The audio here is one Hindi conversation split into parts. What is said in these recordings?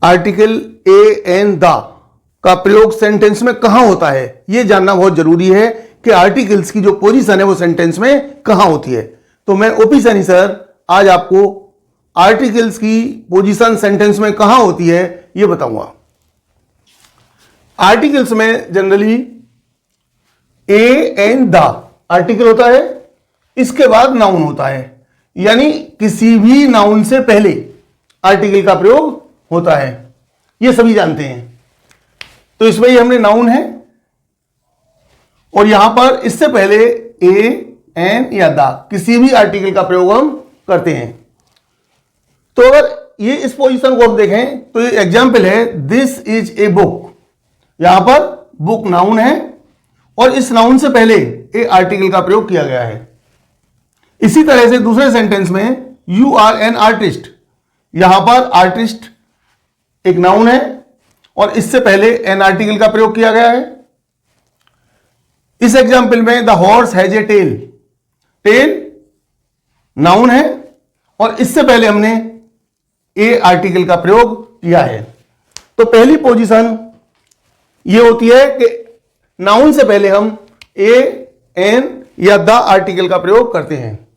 आर्टिकल ए एन द का प्रयोग सेंटेंस में कहां होता है, यह जानना बहुत जरूरी है कि आर्टिकल्स की जो पोजीशन है वो सेंटेंस में कहां होती है। तो मैं ओपी सैनी सर आज आपको आर्टिकल्स की पोजीशन सेंटेंस में कहां होती है यह बताऊंगा। आर्टिकल्स में generally a an the article होता है, इसके बाद नाउन होता है, यानी किसी भी नाउन से पहले आर्टिकल का प्रयोग होता है, ये सभी जानते हैं। तो इसमें ये हमने नाउन है और यहां पर इससे पहले ए एन या द किसी भी आर्टिकल का प्रयोग हम करते हैं। तो अगर ये इस पोजीशन को हम देखें तो ये एग्जाम्पल है, दिस इज ए बुक। यहां पर बुक नाउन है और इस नाउन से पहले ए आर्टिकल का प्रयोग किया गया है। इसी तरह से दूसरे सेंटेंस में यू आर एन आर्टिस्ट, यहां पर आर्टिस्ट एक नाउन है और इससे पहले एन आर्टिकल का प्रयोग किया गया है। इस एग्जाम्पल में the horse has a tail, tail noun है और इससे पहले हमने ए आर्टिकल का प्रयोग किया है। तो पहली पोजीशन ये होती है कि नाउन से पहले हम ए एन या द आर्टिकल का प्रयोग करते हैं।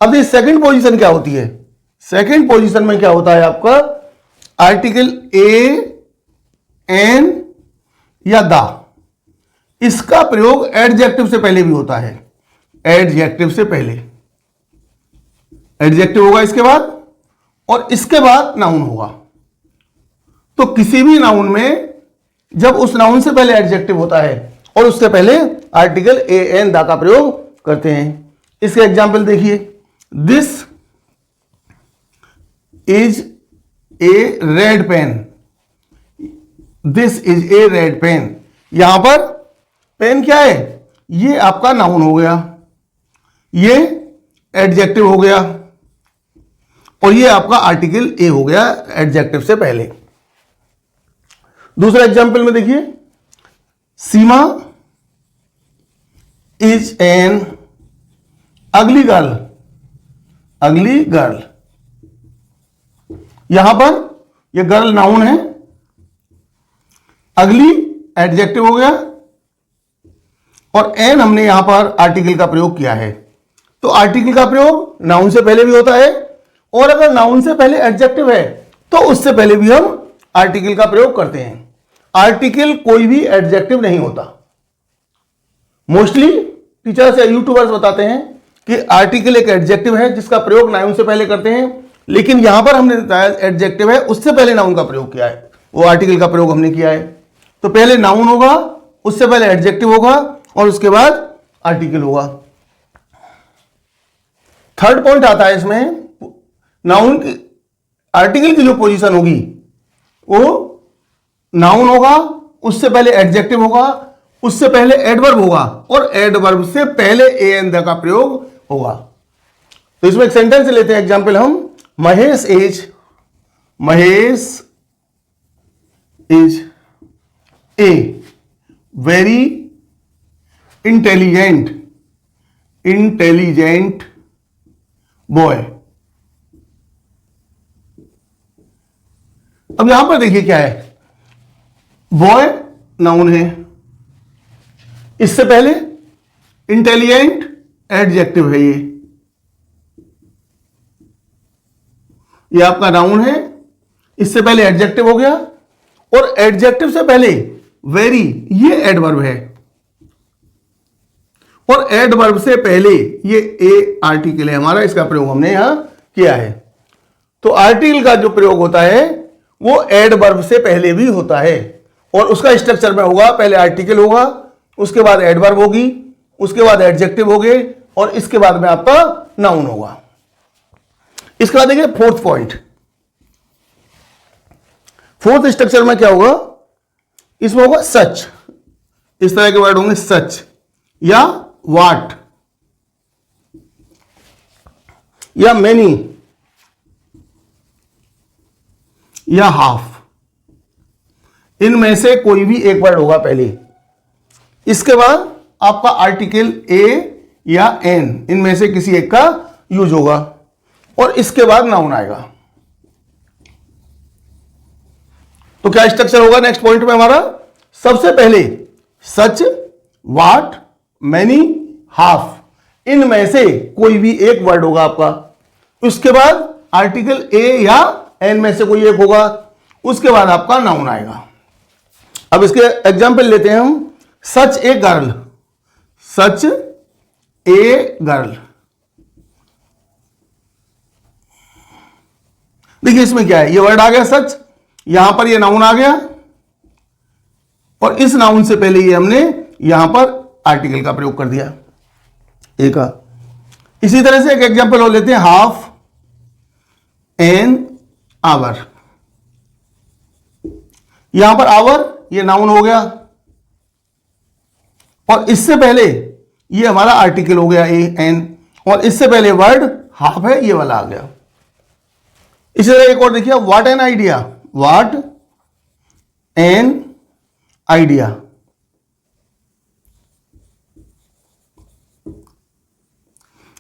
अब ये सेकंड पोजीशन क्या होती है? सेकंड पोजीशन में क्या होता है आपका, आर्टिकल ए एन या द, इसका प्रयोग एडजेक्टिव से पहले भी होता है। एडजेक्टिव से पहले एडजेक्टिव होगा इसके बाद और इसके बाद नाउन होगा। तो किसी भी नाउन में जब उस नाउन से पहले एडजेक्टिव होता है और उससे पहले आर्टिकल ए एन द का प्रयोग करते हैं। इसके एग्जाम्पल देखिए, this is a red pen, this is a red pen. यहां पर पेन क्या है, ये आपका नाउन हो गया, ये एडजेक्टिव हो गया और ये आपका आर्टिकल ए हो गया एडजेक्टिव से पहले। दूसरा एग्जाम्पल में देखिए, सीमा इज एन अगली गर्ल, अगली गर्ल। यहां पर यह गर्ल नाउन है, अगली एडजेक्टिव हो गया और एन हमने यहां पर आर्टिकल का प्रयोग किया है। तो आर्टिकल का प्रयोग नाउन से पहले भी होता है और अगर नाउन से पहले एडजेक्टिव है तो उससे पहले भी हम आर्टिकल का प्रयोग करते हैं। आर्टिकल कोई भी एडजेक्टिव नहीं होता। मोस्टली टीचर्स या यूट्यूबर्स बताते हैं कि आर्टिकल एक एडजेक्टिव है जिसका प्रयोग नाउन से पहले करते हैं, लेकिन यहां पर हमने बताया एडजेक्टिव है, उससे पहले नाउन का प्रयोग किया है, वो आर्टिकल का प्रयोग हमने किया है। तो पहले नाउन होगा, उससे पहले एडजेक्टिव होगा और उसके बाद आर्टिकल होगा। थर्ड पॉइंट आता है इसमें, नाउन आर्टिकल की जो पोजीशन होगी वो नाउन होगा, उससे पहले एडजेक्टिव होगा, उससे पहले एडवर्ब होगा और एडवर्ब से पहले ए एन द का प्रयोग होगा। तो इसमें एक सेंटेंस लेते हैं एग्जांपल हम, Mahesh is a very intelligent boy. अब यहां पर देखिए क्या है, बॉय नाउन है, इससे पहले इंटेलिजेंट एडजेक्टिव है, ये आपका नाउन है, इससे पहले एडजेक्टिव हो गया और एडजेक्टिव से पहले वेरी, ये एडवर्ब है और एडवर्ब से पहले ये ए आर्टिकल है हमारा, इसका प्रयोग हमने यहां किया है। तो आर्टिकल का जो प्रयोग होता है वो एडवर्ब से पहले भी होता है और उसका स्ट्रक्चर में होगा, पहले आर्टिकल होगा, उसके बाद एडवर्ब होगी, उसके बाद एडजेक्टिव होगे और इसके बाद में आपका नाउन होगा। इसके बाद देखिए फोर्थ पॉइंट, फोर्थ स्ट्रक्चर में क्या होगा, इसमें होगा सच, इस तरह के वर्ड होंगे, सच या वाट या मेनी या हाफ, इनमें से कोई भी एक वर्ड होगा पहले। इसके बाद आपका आर्टिकल ए या एन, इनमें से किसी एक का यूज होगा और इसके बाद नाउन आएगा। तो क्या स्ट्रक्चर होगा नेक्स्ट पॉइंट में हमारा? सबसे पहले सच, वाट, मैनी, हाफ, इनमें से कोई भी एक वर्ड होगा आपका। उसके बाद आर्टिकल ए या एन में से कोई एक होगा। उसके बाद आपका नाउन आएगा। अब इसके एग्जाम्पल लेते हैं हम। Such a girl, such a girl. देखिए इसमें क्या है, ये वर्ड आ गया सच, यहां पर ये नाउन आ गया और इस नाउन से पहले ये हमने यहां पर आर्टिकल का प्रयोग कर दिया ए का। इसी तरह से एक एग्जांपल और लेते हैं, हाफ एन आवर। यहां पर आवर ये नाउन हो गया और इससे पहले ये हमारा आर्टिकल हो गया ए एन, और इससे पहले वर्ड हाफ है, ये वाला आ गया। इसी तरह एक और देखिए, what an idea, what an idea.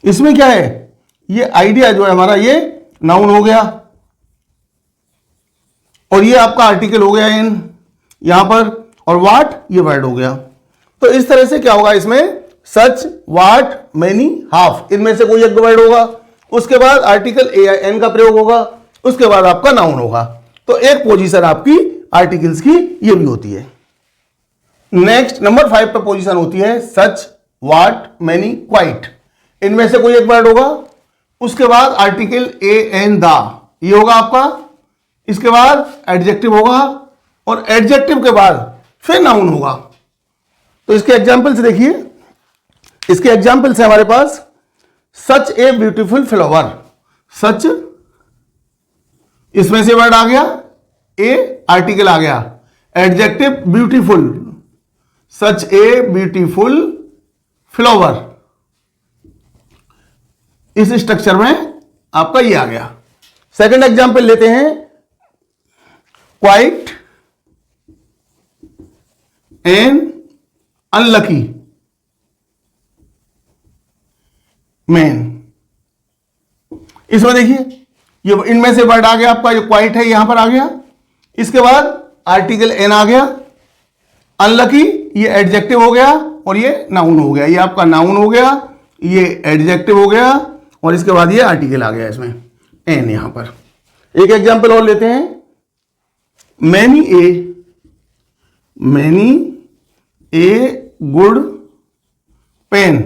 इसमें क्या है, ये आइडिया जो है हमारा ये नाउन हो गया और ये आपका आर्टिकल हो गया एन यहां पर, और व्हाट ये वर्ड हो गया। तो इस तरह से क्या होगा इसमें, सच, वाट, मैनी, हाफ, इनमें से कोई एक वर्ड होगा। उसके बाद आर्टिकल ए या एन का प्रयोग होगा। उसके बाद आपका नाउन होगा। तो एक पोजीशन आपकी आर्टिकल्स की ये भी होती है। नेक्स्ट नंबर 5 पर पोजीशन होती है सच, वाट, मैनी, क्वाइट, इनमें से कोई एक वर्ड होगा। उसके बाद आर्टिकल ए एन दा ये होगा आपका। इसके बाद एडजेक्टिव होगा और एडजेक्टिव के बाद फिर नाउन होगा। तो इसके एग्जाम्पल्स देखिए, इसके एग्जाम्पल्स है हमारे पास, सच ए ब्यूटीफुल फ्लावर, सच, इसमें से वर्ड आ गया, ए आर्टिकल आ गया, adjective beautiful, such a beautiful flower. इस स्ट्रक्चर में आपका ये आ गया। सेकंड एग्जांपल लेते हैं, क्वाइट एन अनलकी मैन। इसमें देखिए ये इनमें से वर्ड आ गया आपका, जो क्वाइट है यहां पर आ गया। इसके बाद आर्टिकल एन आ गया, अनलकी ये एडजेक्टिव हो गया और ये नाउन हो गया। ये आपका नाउन हो गया, ये एडजेक्टिव हो गया और इसके बाद ये आर्टिकल आ गया इसमें एन यहां पर। एक एग्जांपल और लेते हैं, मैनी ए गुड पेन।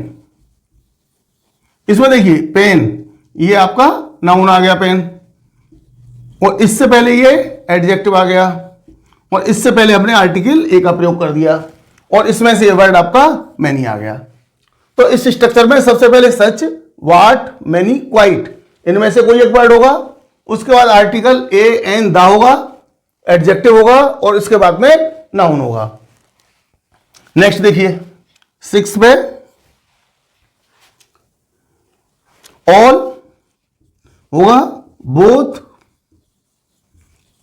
इसमें देखिए पेन ये आपका नाउन आ गया पेन, और इससे पहले ये एडजेक्टिव आ गया और इससे पहले हमने आर्टिकल ए का प्रयोग कर दिया और इसमें से ये वर्ड आपका मैनी आ गया। तो इस स्ट्रक्चर में सबसे पहले सच, वाट, मैनी, क्वाइट, इनमें से कोई एक वर्ड होगा। उसके बाद आर्टिकल ए एन दा होगा, एडजेक्टिव होगा और इसके बाद में नाउन होगा। नेक्स्ट देखिए 6 पे, ऑल होगा, बोथ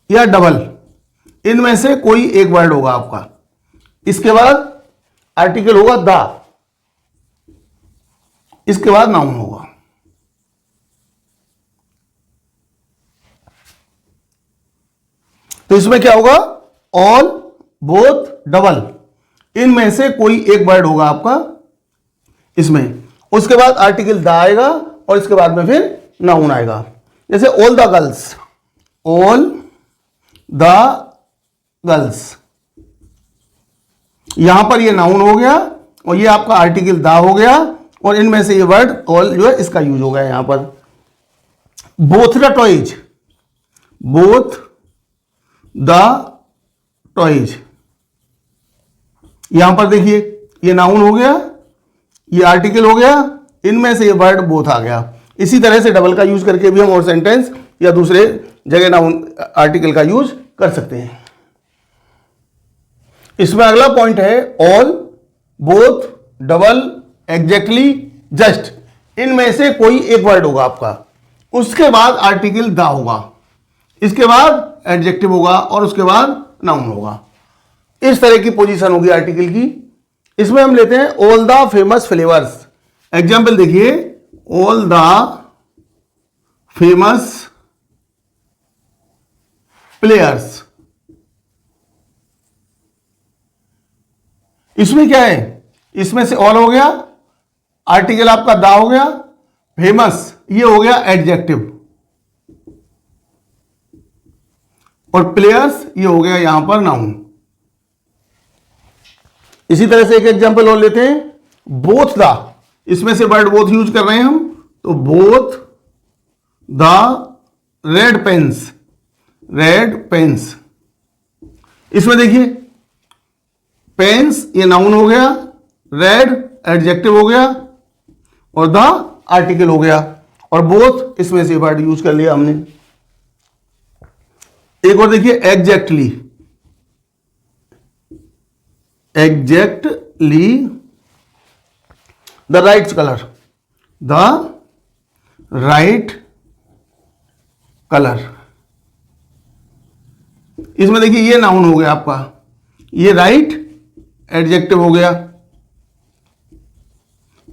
या डबल, इनमें से कोई एक वर्ड होगा आपका। इसके बाद आर्टिकल होगा दा, इसके बाद नाउन होगा। तो इसमें क्या होगा, ऑल, बोथ, डबल, इनमें से कोई एक वर्ड होगा आपका इसमें। उसके बाद आर्टिकल दा आएगा और इसके बाद में फिर नाउन आएगा। जैसे all the girls, all the girls, यहां पर ये नाउन हो गया और ये आपका आर्टिकल दा हो गया और इनमें से ये वर्ड ऑल जो है इसका यूज हो गया यहां पर। Both the toys, both the toys, यहां पर देखिए ये नाउन हो गया, ये आर्टिकल हो गया, इनमें से ये वर्ड बोथ आ गया। इसी तरह से डबल का यूज करके भी हम और सेंटेंस या दूसरे जगह नाउन आर्टिकल का यूज कर सकते हैं। इसमें अगला पॉइंट है all, both, double, exactly, just, इनमें से कोई एक वर्ड होगा आपका। उसके बाद आर्टिकल दा होगा, इसके बाद एडजेक्टिव होगा और उसके बाद नाउन होगा। इस तरह की पोजीशन होगी आर्टिकल की। इसमें हम लेते हैं all the famous flavours. Example देखिए, ऑल द फेमस प्लेयर्स, इसमें क्या है, इसमें से ऑल हो गया, आर्टिकल आपका दा हो गया, फेमस ये हो गया एडजेक्टिव, और प्लेयर्स ये हो गया यहां पर नाउन। इसी तरह से एक एग्जांपल और लेते हैं, बोथ द, इसमें से वर्ड बोथ यूज कर रहे हैं हम, तो both the red pens, red pens, इसमें देखिए पेन्स ये नाउन हो गया, रेड एडजेक्टिव हो गया, और द आर्टिकल हो गया, और बोथ इसमें से वर्ड यूज कर लिया हमने। एक और देखिए exactly, exactly the right colour, the right colour, इसमें देखिए ये नाउन हो गया आपका, ये राइट एडजेक्टिव हो गया,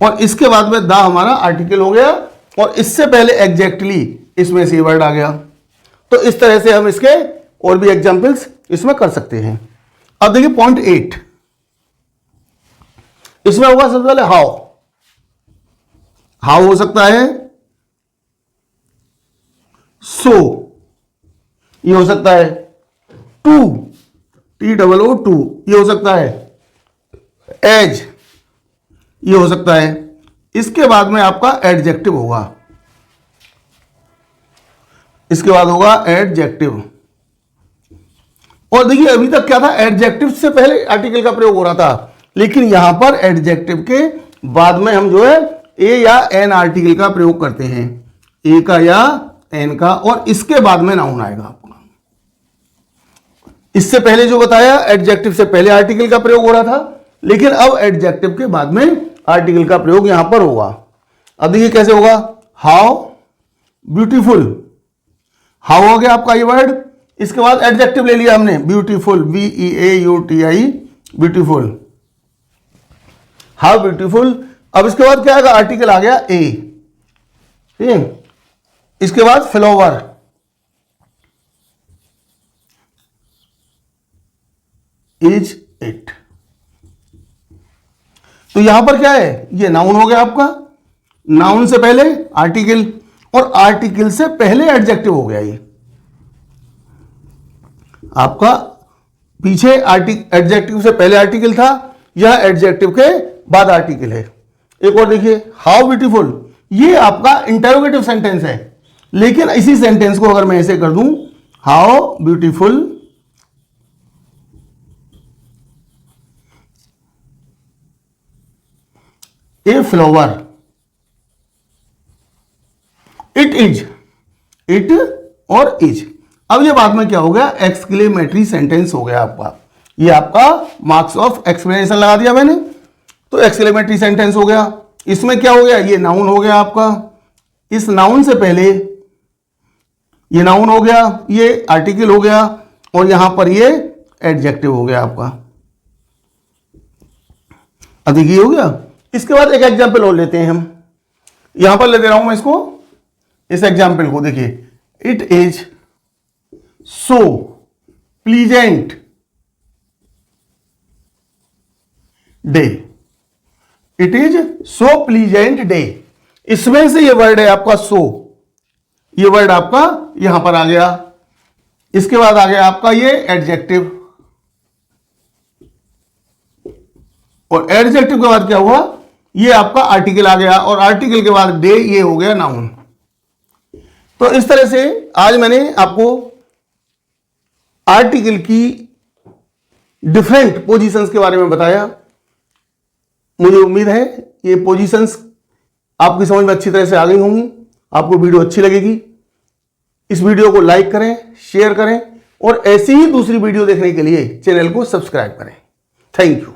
और इसके बाद में द हमारा आर्टिकल हो गया, और इससे पहले एग्जैक्टली इसमें से वर्ड आ गया। तो इस तरह से हम इसके और भी एग्जांपल्स इसमें कर सकते हैं। अब देखिए पॉइंट 8, इसमें होगा सबसे पहले हाउ, हाउ हो सकता है सो, ये हो सकता है टू, TOO, ये हो सकता है एज, ये हो सकता है। इसके बाद में आपका एडजेक्टिव होगा, इसके बाद होगा एडजेक्टिव, और देखिए अभी तक क्या था, एडजेक्टिव से पहले आर्टिकल का प्रयोग हो रहा था, लेकिन यहां पर एडजेक्टिव के बाद में हम जो है ए या एन आर्टिकल का प्रयोग करते हैं, ए का या एन का, और इसके बाद में नाउन आएगा आपका। इससे पहले जो बताया एडजेक्टिव से पहले आर्टिकल का प्रयोग हो रहा था, लेकिन अब एडजेक्टिव के बाद में आर्टिकल का प्रयोग यहां पर होगा। अब देखिए कैसे होगा, हाउ ब्यूटीफुल, हाउ हो गया आपका ये वर्ड, इसके बाद एडजेक्टिव ले लिया हमने beautiful, BEAUTI, beautiful, how beautiful. अब इसके बाद क्या आएगा, आर्टिकल आ गया ए, ठीक है, इसके बाद फ्लावर, इज इट। तो यहां पर क्या है, ये नाउन हो गया आपका, नाउन से पहले आर्टिकल, और आर्टिकल से पहले एडजेक्टिव हो गया। ये आपका पीछे एडजेक्टिव से पहले आर्टिकल था, यह एडजेक्टिव के बाद आर्टिकल है। एक और देखिए हाउ ब्यूटीफुल, ये आपका इंटरोगेटिव सेंटेंस है, लेकिन इसी सेंटेंस को अगर मैं ऐसे कर दूं, how beautiful a flower, it is, it और इज। अब ये बाद में क्या हो गया, एक्सक्लेमेटरी सेंटेंस हो गया आपका, ये आपका मार्क्स ऑफ एक्सप्लेनेशन लगा दिया मैंने, तो एक्सक्लेमेटरी सेंटेंस हो गया। इसमें क्या हो गया, ये नाउन हो गया आपका, इस नाउन से पहले ये नाउन हो गया, ये आर्टिकल हो गया, और यहां पर ये एडजेक्टिव हो गया आपका। अब देखिए हो गया। इसके बाद एक एग्जाम्पल और लेते हैं हम, यहां पर ले दे रहा हूं मैं इसको, इस एग्जाम्पल को देखिए, it is so pleasant day, it is so pleasant day. इसमें से ये वर्ड है आपका सो, ये वर्ड आपका यहां पर आ गया, इसके बाद आ गया आपका ये एडजेक्टिव, और एडजेक्टिव के बाद क्या हुआ, ये आपका आर्टिकल आ गया, और आर्टिकल के बाद डे, ये हो गया नाउन। तो इस तरह से आज मैंने आपको आर्टिकल की डिफरेंट पोजीशंस के बारे में बताया। मुझे उम्मीद है ये पोजीशंस आपकी समझ में अच्छी तरह से आ गई होंगी, आपको वीडियो अच्छी लगेगी। इस वीडियो को लाइक करें, शेयर करें, और ऐसी ही दूसरी वीडियो देखने के लिए चैनल को सब्सक्राइब करें। Thank you.